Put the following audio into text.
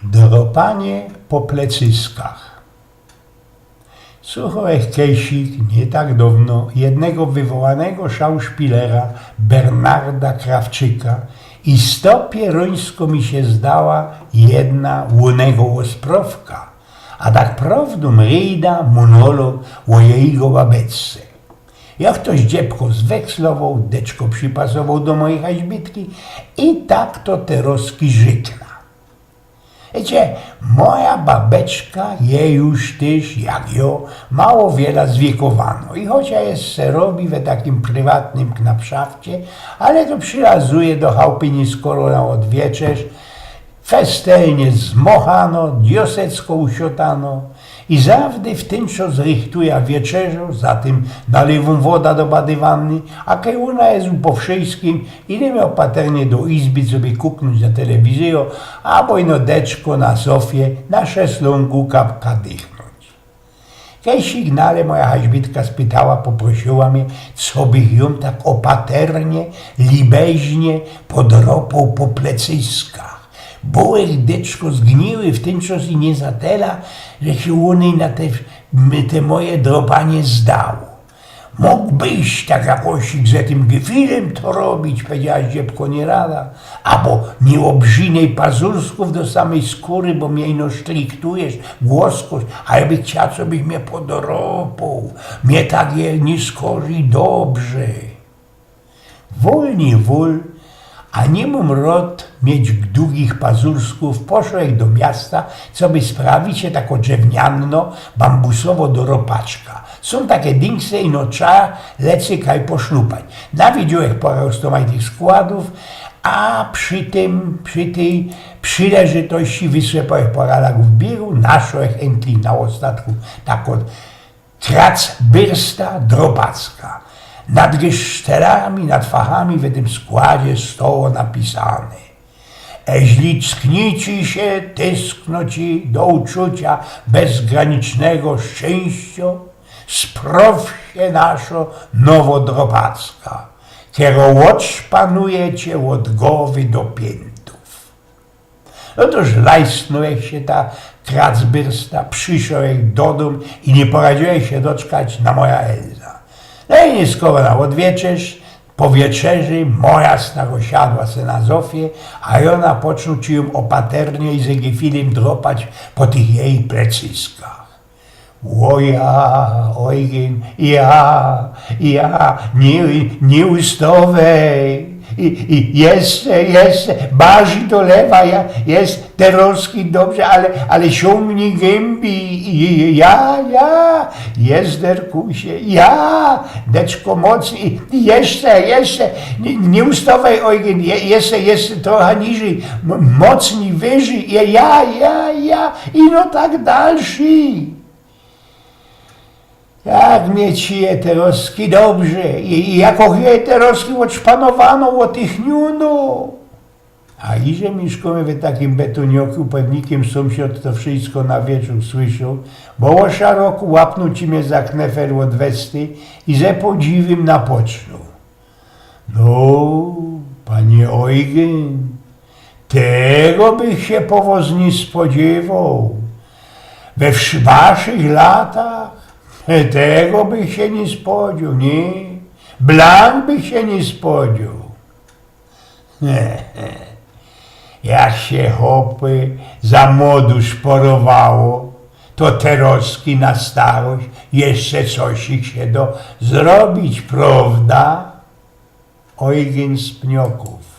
Dropanie po plecyskach. Słuchaj, Kejsik nie tak dawno jednego wywołanego szauszpilera Bernarda Krawczyka i stopierońsko mi się zdała jedna łonego osprowka, a tak prawdą ryjda monolog o jego babeczce. Jak ktoś dziebko zwekslował, deczko przypasował do mojej haźbitki i tak to teroski żykna. Wiecie, moja babeczka je już też, jak jo, mało wiele zwiekowano i chociaż jeszcze robi we takim prywatnym knapszafcie, ale to przylazuje do chałupy nieskoro na odwieczerz, festelnie zmochano, diosecko usiotano i zawdy w tym, co zrichtuje wieczerzą, zatem nalewą woda do bady wanny, a kiedy ona jest po wszystkim, idziemy opaternie do izby sobie kuknąć na telewizję, albo ino deczko na sofie, na szezlongu kapka dychnąć. Kiedy sygnale moja haźbitka spytała, poprosiła mnie, co bych ją tak opaternie, libeźnie podropał po plecyskach. Bołek deczko zgniły w ten czas i nie zatela, że się one na te moje dropanie zdało. Mógłbyś tak jakoś z tym gefilem to robić, powiedziałaś dziebko nie rada, albo nie obrzynej pazursków do samej skóry, bo mnie ino sztriktujesz, głoskoś, a jakby chciał, co byś mnie podoropał, mnie tak je nie skorzy dobrze. Wolnie wól, a nie mam rod mieć długich pazursków, poszłem do miasta, co by sprawić się tako drewnianno, bambusowo do ropaczka. Są takie dingsy i no trzeba lecę kaj poszlupać. Nawiedziałem parę tych składów, a przy tej przyleżytości wysłepałem parę lagów biru, naszłem chętli na ostatku taką trac byrsta drobacka. Nad gesztelami, nad fachami w tym składzie stało napisane: Eźli cknici się, tyskno ci do uczucia bezgranicznego szczęścia, sprow się naszo nowodrobacka, kiero odszpanuje cię od głowy do piętów. No toż lajsnuje się ta kracbyrsta, przyszedł do domu i nie poradziłeś się doczkać na moja Elza. No i nie skoro na odwieczerz, po wieczerzy moja staro siadła se na zofie, a ona począł ci ją opaternie i ze gefilem dropać po tych jej plecyskach. O ja, Eugen, ja, nie ustowej. I jeszcze, bazi do lewa, jest terowski dobrze, ale siągnie gębi, ja, jest derkusie, ja, deczko mocny, i jeszcze, nie ustawaj, Eugen, jeszcze trochę niżej, mocniej, wyżej, ja, i no tak dalszy. Jak mnie ci eteroski dobrze i jako eteroski odszpanowano o tych niuno. A iże mieszkamy w takim betonioku, pewnikiem sąsiad to wszystko na wieczór słyszał, bo o szaroku łapnął ci mnie za knefel od westy i ze podziwim napoczął. No, panie Eugen, tego bych się powozni spodziewał. We waszych latach tego bych się nie spodziewał, nie? Blank bych się nie spodziewał. Jak się chłopy za młodu szporowało, to teroski na starość jeszcze coś ich się do zrobić, prawda? Eugen z Pnioków.